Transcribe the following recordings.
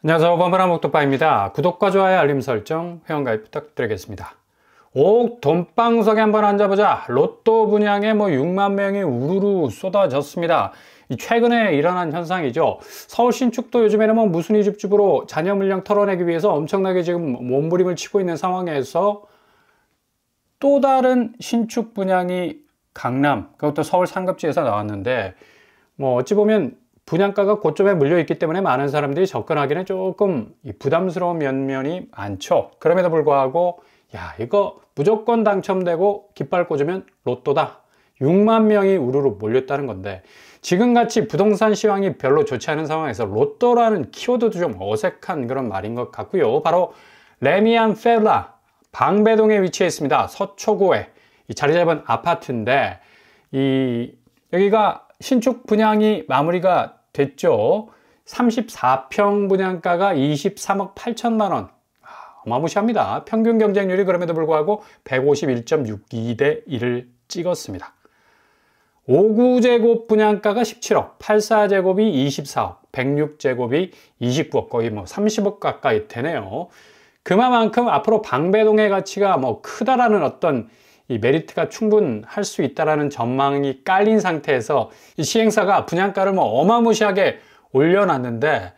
안녕하세요. 범블한 목도파입니다. 구독과 좋아요, 알림 설정, 회원가입 부탁드리겠습니다. 오, 돈방석에 한번 앉아보자. 로또 분양에 6만 명이 우르르 쏟아졌습니다. 최근에 일어난 현상이죠. 서울 신축도 요즘에는 무순위 줍줍으로 잔여 물량 털어내기 위해서 엄청나게 지금 몸부림을 치고 있는 상황에서 또 다른 신축 분양이 강남, 그것도 서울 상급지에서 나왔는데, 어찌 보면 분양가가 고점에 물려 있기 때문에 많은 사람들이 접근하기는 조금 부담스러운 면면이 많죠. 그럼에도 불구하고 이거 무조건 당첨되고 깃발 꽂으면 로또다. 6만 명이 우르르 몰렸다는 건데, 지금같이 부동산 시황이 별로 좋지 않은 상황에서 로또라는 키워드도 좀 어색한 그런 말인 것 같고요. 바로 레미안 페라 방배동에 위치해 있습니다. 서초구에 자리 잡은 아파트인데, 여기가 신축 분양이 마무리가 됐죠. 34평 분양가가 23억 8천만 원. 어마무시합니다. 평균 경쟁률이 그럼에도 불구하고 151.62대 1을 찍었습니다. 59제곱 분양가가 17억, 84제곱이 24억, 106제곱이 29억, 거의 30억 가까이 되네요. 그만큼 앞으로 방배동의 가치가 크다라는 어떤 이 메리트가 충분할 수 있다라는 전망이 깔린 상태에서 이 시행사가 분양가를 어마무시하게 올려놨는데,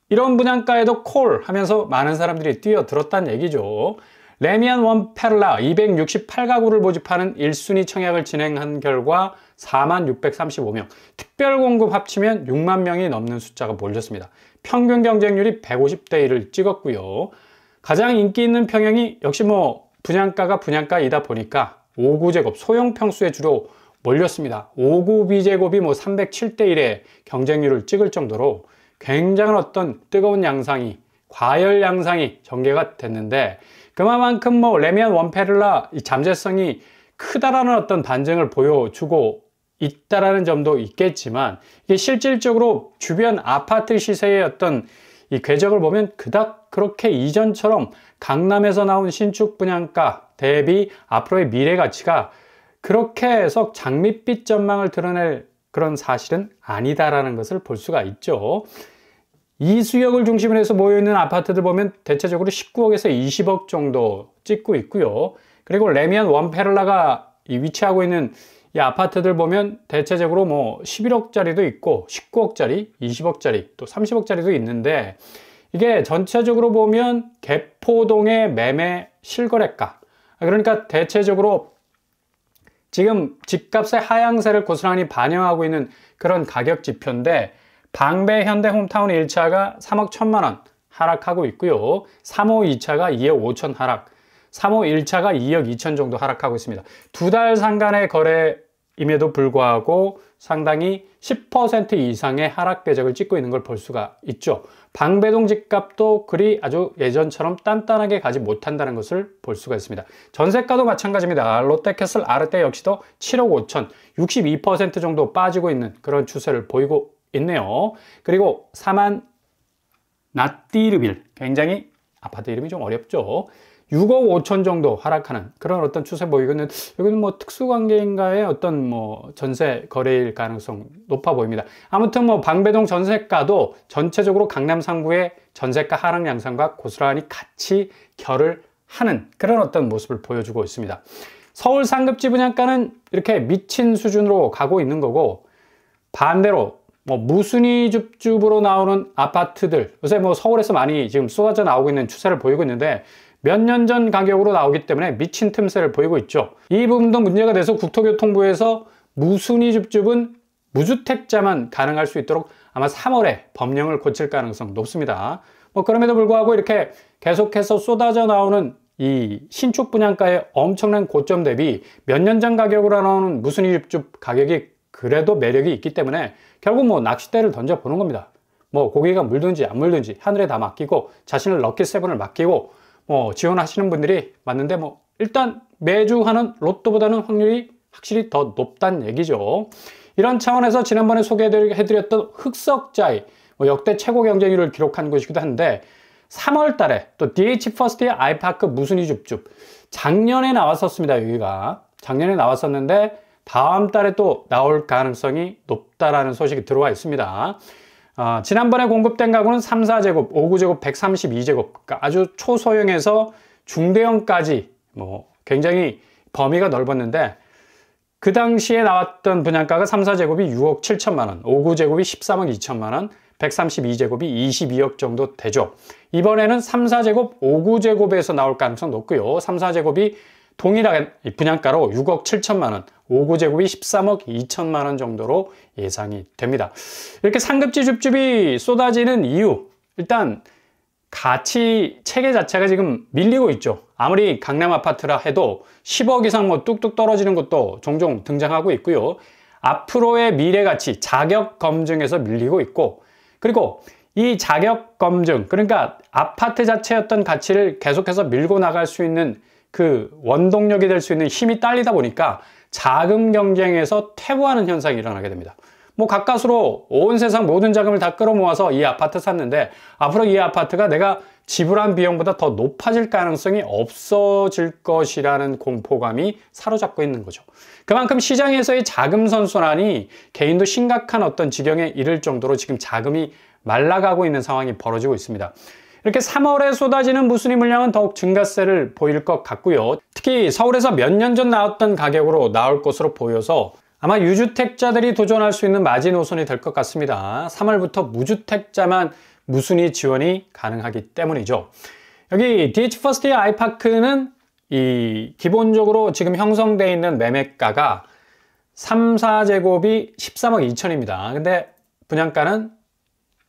이런 분양가에도 콜 하면서 많은 사람들이 뛰어들었다는 얘기죠. 레미안 원 페를라 268가구를 모집하는 1순위 청약을 진행한 결과 4635명, 특별 공급 합치면 6만 명이 넘는 숫자가 몰렸습니다. 평균 경쟁률이 150대 1을 찍었고요. 가장 인기 있는 평형이 역시 분양가가 분양가이다 보니까 59제곱 소형 평수에 주로 몰렸습니다. 59B제곱이 307대 1의 경쟁률을 찍을 정도로 굉장한 어떤 뜨거운 양상이, 과열 양상이 전개가 됐는데, 그만큼 레미안 원페를라 잠재성이 크다라는 어떤 반증을 보여주고 있다라는 점도 있겠지만, 이게 실질적으로 주변 아파트 시세의 어떤 이 궤적을 보면 그닥 그렇게 이전처럼 강남에서 나온 신축 분양가 대비 앞으로의 미래 가치가 그렇게 해서 장밋빛 전망을 드러낼 그런 사실은 아니다라는 것을 볼 수가 있죠. 이 수역을 중심으로 해서 모여있는 아파트들 보면 대체적으로 19억에서 20억 정도 찍고 있고요. 그리고 레미안 원페를라가 위치하고 있는 이 아파트들 보면 대체적으로 11억짜리도 있고 19억짜리, 20억짜리, 또 30억짜리도 있는데, 이게 전체적으로 보면 개포동의 매매 실거래가, 그러니까 대체적으로 지금 집값의 하향세를 고스란히 반영하고 있는 그런 가격 지표인데, 방배 현대 홈타운 1차가 3억 1천만 원 하락하고 있고요. 3호 2차가 2억 5천 하락, 3호 1차가 2억 2천 정도 하락하고 있습니다. 두 달 상간의 거래임에도 불구하고 상당히 10% 이상의 하락 궤적을 찍고 있는 걸 볼 수가 있죠. 방배동 집값도 그리 아주 예전처럼 단단하게 가지 못한다는 것을 볼 수가 있습니다. 전세가도 마찬가지입니다. 롯데캐슬 아르떼 역시도 7억 5천, 62% 정도 빠지고 있는 그런 추세를 보이고 있네요. 그리고 사만 나띠르빌, 굉장히 아파트 이름이 좀 어렵죠. 6억 5천 정도 하락하는 그런 어떤 추세 보이고 있는, 여기는 특수관계인가의 어떤 전세 거래일 가능성 높아 보입니다. 아무튼 방배동 전세가도 전체적으로 강남 상구의 전세가 하락 양상과 고스란히 같이 결을 하는 그런 어떤 모습을 보여주고 있습니다. 서울 상급지 분양가는 이렇게 미친 수준으로 가고 있는 거고, 반대로 무순위 줍줍으로 나오는 아파트들, 요새 서울에서 많이 지금 쏟아져 나오고 있는 추세를 보이고 있는데, 몇 년 전 가격으로 나오기 때문에 미친 틈새를 보이고 있죠. 이 부분도 문제가 돼서 국토교통부에서 무순위 줍줍은 무주택자만 가능할 수 있도록 아마 3월에 법령을 고칠 가능성 높습니다. 그럼에도 불구하고 이렇게 계속해서 쏟아져 나오는 이 신축 분양가의 엄청난 고점 대비 몇 년 전 가격으로 나오는 무순위 줍줍 가격이 그래도 매력이 있기 때문에 결국 낚싯대를 던져보는 겁니다. 고기가 물든지 안 물든지 하늘에 다 맡기고, 자신을 럭키세븐을 맡기고 지원하시는 분들이 많은데, 일단 매주 하는 로또보다는 확률이 확실히 더 높다는 얘기죠. 이런 차원에서 지난번에 소개해드렸던 흑석자이, 역대 최고 경쟁률을 기록한 곳이기도 한데, 3월 달에 또 DH 퍼스트의 아이파크 무순위 줍줍, 작년에 나왔었습니다. 여기가 작년에 나왔었는데 다음 달에 또 나올 가능성이 높다라는 소식이 들어와 있습니다. 지난번에 공급된 가구는 3, 4제곱, 5, 9제곱, 132제곱, 그러니까 아주 초소형에서 중대형까지 뭐 굉장히 범위가 넓었는데, 그 당시에 나왔던 분양가가 3, 4제곱이 6억 7천만 원, 5, 9제곱이 13억 2천만 원, 132제곱이 22억 정도 되죠. 이번에는 3, 4제곱, 5, 9제곱에서 나올 가능성 높고요. 3, 4제곱이 동일한 분양가로 6억 7천만 원, 5, 9제곱이 13억 2천만 원 정도로 예상이 됩니다. 이렇게 상급지 줍줍이 쏟아지는 이유, 일단 가치 체계 자체가 지금 밀리고 있죠. 아무리 강남 아파트라 해도 10억 이상 뭐 뚝뚝 떨어지는 것도 종종 등장하고 있고요. 앞으로의 미래 가치, 자격 검증에서 밀리고 있고, 그리고 이 자격 검증, 그러니까 아파트 자체의 어떤 가치를 계속해서 밀고 나갈 수 있는 그 원동력이 될 수 있는 힘이 딸리다 보니까 자금 경쟁에서 퇴보하는 현상이 일어나게 됩니다. 뭐 가까스로 온 세상 모든 자금을 다 끌어모아서 이 아파트 샀는데, 앞으로 이 아파트가 내가 지불한 비용보다 더 높아질 가능성이 없어질 것이라는 공포감이 사로잡고 있는 거죠. 그만큼 시장에서의 자금 선순환이 개인도 심각한 어떤 지경에 이를 정도로 지금 자금이 말라가고 있는 상황이 벌어지고 있습니다. 이렇게 3월에 쏟아지는 무순위 물량은 더욱 증가세를 보일 것 같고요. 특히 서울에서 몇 년 전 나왔던 가격으로 나올 것으로 보여서 아마 유주택자들이 도전할 수 있는 마지노선이 될 것 같습니다. 3월부터 무주택자만 무순위 지원이 가능하기 때문이죠. 여기 DH퍼스트의 아이파크는 기본적으로 지금 형성되어 있는 매매가가 3, 4제곱이 13억 2천입니다. 근데 분양가는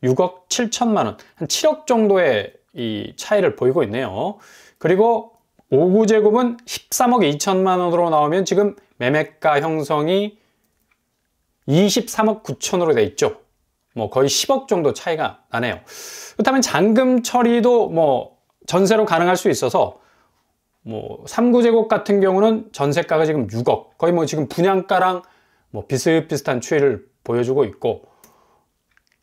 6억 7천만 원, 한 7억 정도의 이 차이를 보이고 있네요. 그리고 5, 9제곱은 13억 2천만 원으로 나오면 지금 매매가 형성이 23억 9천으로 돼 있죠. 뭐 거의 10억 정도 차이가 나네요. 그렇다면 잔금 처리도 뭐 전세로 가능할 수 있어서, 뭐 3, 9제곱 같은 경우는 전세가가 지금 6억, 거의 뭐 지금 분양가랑 뭐 비슷비슷한 추이를 보여주고 있고,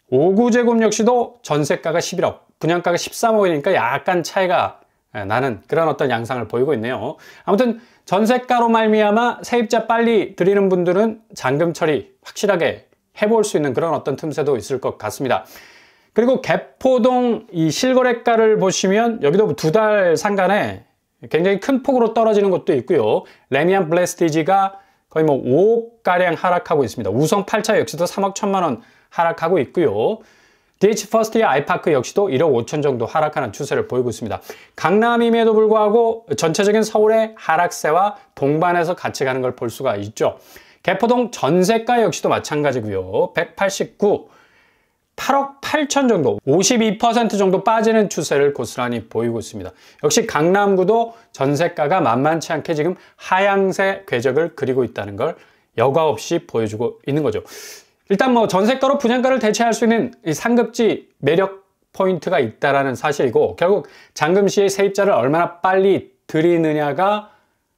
5, 9제곱 역시도 전세가가 11억, 분양가가 13억이니까 약간 차이가 나는 그런 어떤 양상을 보이고 있네요. 아무튼 전세가로 말미암아 세입자 빨리 드리는 분들은 잔금 처리 확실하게 해볼 수 있는 그런 어떤 틈새도 있을 것 같습니다. 그리고 개포동 이 실거래가를 보시면 여기도 2달 상간에 굉장히 큰 폭으로 떨어지는 것도 있고요. 레미안 블레스티지가 거의 뭐 5억가량 하락하고 있습니다. 우성 8차 역시도 3억 1천만 원 하락하고 있고요. DH퍼스트의 아이파크 역시도 1억 5천 정도 하락하는 추세를 보이고 있습니다. 강남임에도 불구하고 전체적인 서울의 하락세와 동반해서 같이 가는 걸 볼 수가 있죠. 개포동 전세가 역시도 마찬가지고요. 189, 8억 8천 정도, 52% 정도 빠지는 추세를 고스란히 보이고 있습니다. 역시 강남구도 전세가가 만만치 않게 지금 하향세 궤적을 그리고 있다는 걸 여과 없이 보여주고 있는 거죠. 일단 뭐 전세가로 분양가를 대체할 수 있는 이 상급지 매력 포인트가 있다라는 사실이고, 결국 잔금 시에 세입자를 얼마나 빨리 들이느냐가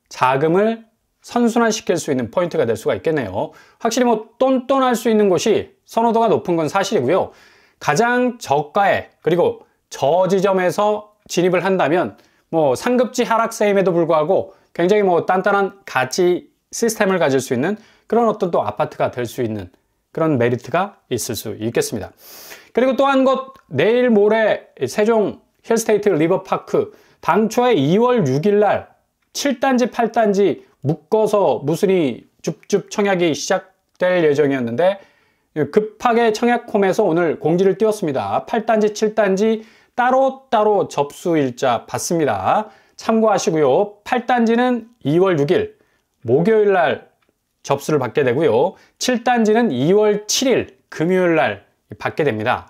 자금을 선순환시킬 수 있는 포인트가 될 수가 있겠네요. 확실히 뭐 똔똔할 수 있는 곳이 선호도가 높은 건 사실이고요. 가장 저가에 그리고 저지점에서 진입을 한다면 뭐 상급지 하락세임에도 불구하고 굉장히 뭐 단단한 가치 시스템을 가질 수 있는 그런 어떤 또 아파트가 될 수 있는 그런 메리트가 있을 수 있겠습니다. 그리고 또 한 곳, 내일 모레 세종 힐스테이트 리버파크, 당초에 2월 6일 날 7단지 8단지 묶어서 무순위 줍줍 청약이 시작될 예정이었는데 급하게 청약홈에서 오늘 공지를 띄웠습니다. 8단지 7단지 따로따로 접수일자 받습니다. 참고하시고요. 8단지는 2월 6일 목요일 날 접수를 받게 되고요. 7단지는 2월 7일 금요일 날 받게 됩니다.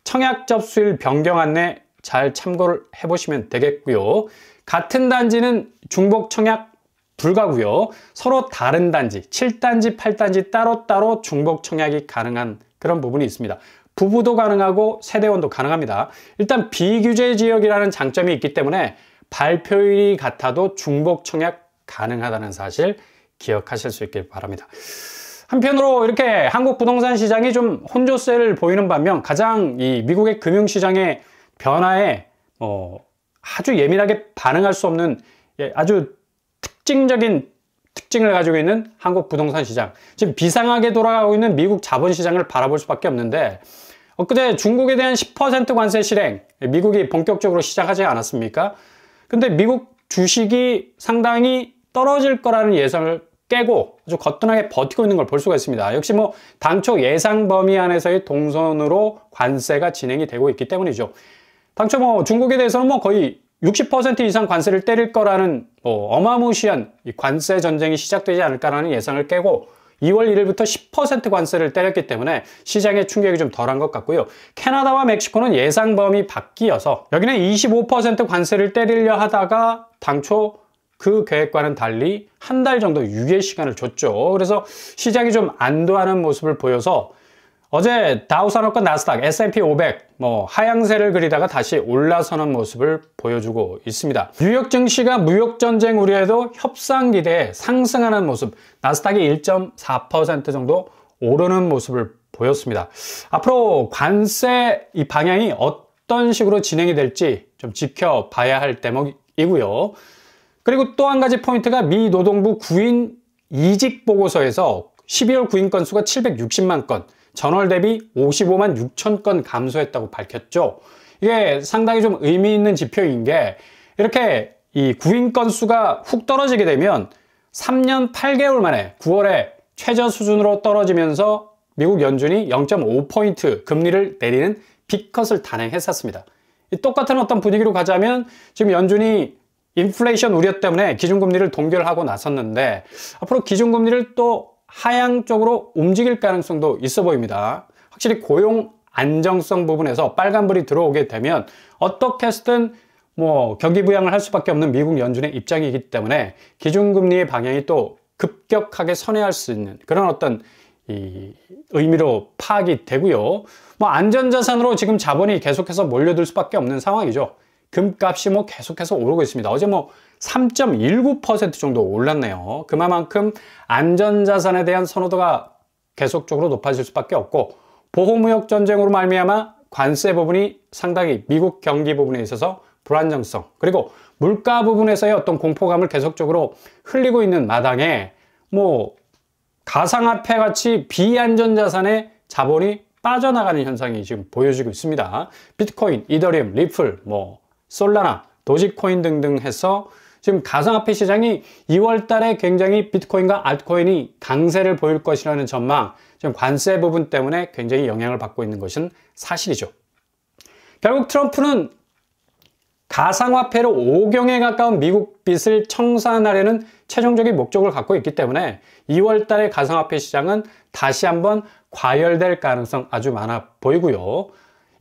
청약 접수일 변경 안내 잘 참고를 해보시면 되겠고요. 같은 단지는 중복 청약 불가고요. 서로 다른 단지, 7단지, 8단지 따로따로 중복 청약이 가능한 그런 부분이 있습니다. 부부도 가능하고 세대원도 가능합니다. 일단 비규제 지역이라는 장점이 있기 때문에 발표일이 같아도 중복 청약 가능하다는 사실 기억하실 수 있길 바랍니다. 한편으로 이렇게 한국 부동산 시장이 좀 혼조세를 보이는 반면 가장 이 미국의 금융시장의 변화에 아주 예민하게 반응할 수 없는 아주 특징적인 특징을 가지고 있는 한국 부동산 시장, 지금 비상하게 돌아가고 있는 미국 자본시장을 바라볼 수밖에 없는데 엊그제 중국에 대한 10% 관세 실행, 미국이 본격적으로 시작하지 않았습니까? 근데 미국 주식이 상당히 떨어질 거라는 예상을 깨고 아주 거뜬하게 버티고 있는 걸 볼 수가 있습니다. 역시 뭐 당초 예상 범위 안에서의 동선으로 관세가 진행이 되고 있기 때문이죠. 당초 뭐 중국에 대해서는 뭐 거의 60% 이상 관세를 때릴 거라는 어마무시한 관세 전쟁이 시작되지 않을까라는 예상을 깨고 2월 1일부터 10% 관세를 때렸기 때문에 시장의 충격이 좀 덜한 것 같고요. 캐나다와 멕시코는 예상 범위 밖이어서 여기는 25% 관세를 때리려 하다가 당초 그 계획과는 달리 한 달 정도 유예 시간을 줬죠. 그래서 시장이 좀 안도하는 모습을 보여서 어제 다우산업과 나스닥, S&P 500 하향세를 그리다가 다시 올라서는 모습을 보여주고 있습니다. 뉴욕 증시가 무역 전쟁 우려에도 협상 기대에 상승하는 모습, 나스닥이 1.4% 정도 오르는 모습을 보였습니다. 앞으로 관세 이 방향이 어떤 식으로 진행이 될지 좀 지켜봐야 할 대목이고요. 그리고 또 한 가지 포인트가 미 노동부 구인 이직 보고서에서 12월 구인 건수가 760만 건, 전월 대비 55만 6천 건 감소했다고 밝혔죠. 이게 상당히 좀 의미 있는 지표인 게 이렇게 이 구인 건수가 훅 떨어지게 되면 3년 8개월 만에 9월에 최저 수준으로 떨어지면서 미국 연준이 0.5포인트 금리를 내리는 빅컷을 단행했었습니다. 똑같은 어떤 분위기로 가자면 지금 연준이 인플레이션 우려 때문에 기준금리를 동결하고 나섰는데 앞으로 기준금리를 또 하향 쪽으로 움직일 가능성도 있어 보입니다. 확실히 고용 안정성 부분에서 빨간불이 들어오게 되면 어떻게 해서든 경기 부양을 할 수밖에 없는 미국 연준의 입장이기 때문에 기준금리의 방향이 또 급격하게 선회할 수 있는 그런 어떤 의미로 파악이 되고요. 안전자산으로 지금 자본이 계속해서 몰려들 수밖에 없는 상황이죠. 금값이 계속해서 오르고 있습니다. 어제 3.19% 정도 올랐네요. 그만큼 안전자산에 대한 선호도가 계속적으로 높아질 수밖에 없고 보호무역 전쟁으로 말미암아 관세 부분이 상당히 미국 경기 부분에 있어서 불안정성 그리고 물가 부분에서의 어떤 공포감을 계속적으로 흘리고 있는 마당에 가상화폐 같이 비안전자산의 자본이 빠져나가는 현상이 지금 보여지고 있습니다. 비트코인, 이더리움, 리플, 솔라나, 도지코인 등등 해서 지금 가상화폐 시장이 2월 달에 굉장히 비트코인과 알트코인이 강세를 보일 것이라는 전망, 지금 관세 부분 때문에 굉장히 영향을 받고 있는 것은 사실이죠. 결국 트럼프는 가상화폐로 5경에 가까운 미국 빚을 청산하려는 최종적인 목적을 갖고 있기 때문에 2월 달에 가상화폐 시장은 다시 한번 과열될 가능성 아주 많아 보이고요.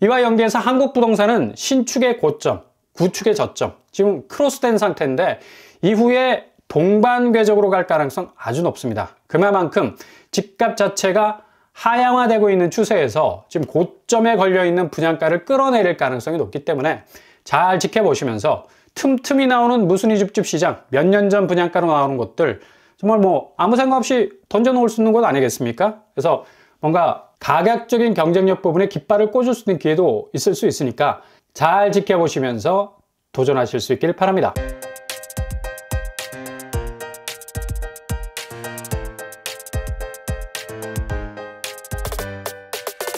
이와 연계해서 한국 부동산은 신축의 고점, 구축의 저점, 지금 크로스된 상태인데 이후에 동반 궤적으로 갈 가능성 아주 높습니다. 그만큼 집값 자체가 하향화되고 있는 추세에서 지금 고점에 걸려있는 분양가를 끌어내릴 가능성이 높기 때문에 잘 지켜보시면서 틈틈이 나오는 무순위 줍줍 시장, 몇 년 전 분양가로 나오는 것들 정말 아무 생각 없이 던져놓을 수 있는 것 아니겠습니까? 그래서 뭔가 가격적인 경쟁력 부분에 깃발을 꽂을 수 있는 기회도 있을 수 있으니까 잘 지켜보시면서 도전하실 수 있길 바랍니다.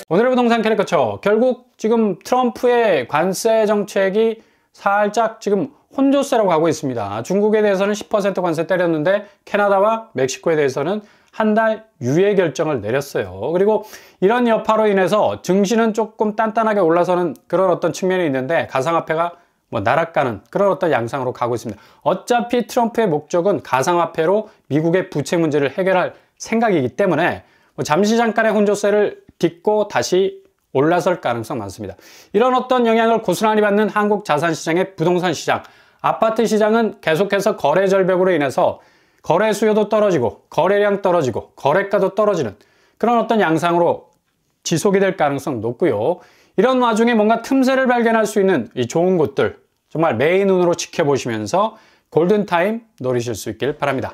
오늘의 부동산 캐릭터처, 결국 지금 트럼프의 관세 정책이 살짝 지금 혼조세라고 가고 있습니다. 중국에 대해서는 10% 관세 때렸는데 캐나다와 멕시코에 대해서는 한 달 유예 결정을 내렸어요. 그리고 이런 여파로 인해서 증시는 조금 단단하게 올라서는 그런 어떤 측면이 있는데 가상화폐가 날아가는 그런 어떤 양상으로 가고 있습니다. 어차피 트럼프의 목적은 가상화폐로 미국의 부채 문제를 해결할 생각이기 때문에 잠시 잠깐의 혼조세를 딛고 다시 올라설 가능성 많습니다. 이런 어떤 영향을 고스란히 받는 한국 자산시장의 부동산 시장, 아파트 시장은 계속해서 거래 절벽으로 인해서 거래 수요도 떨어지고 거래량 떨어지고 거래가도 떨어지는 그런 어떤 양상으로 지속이 될 가능성 높고요. 이런 와중에 뭔가 틈새를 발견할 수 있는 이 좋은 곳들 정말 매의 눈으로 지켜보시면서 골든타임 노리실 수 있길 바랍니다.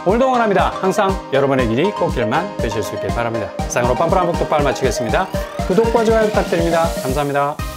오늘도 응원합니다. 항상 여러분의 길이 꽃길만 되실 수 있길 바랍니다. 이상으로 빰뿌람 복독발 마치겠습니다. 구독과 좋아요 부탁드립니다. 감사합니다.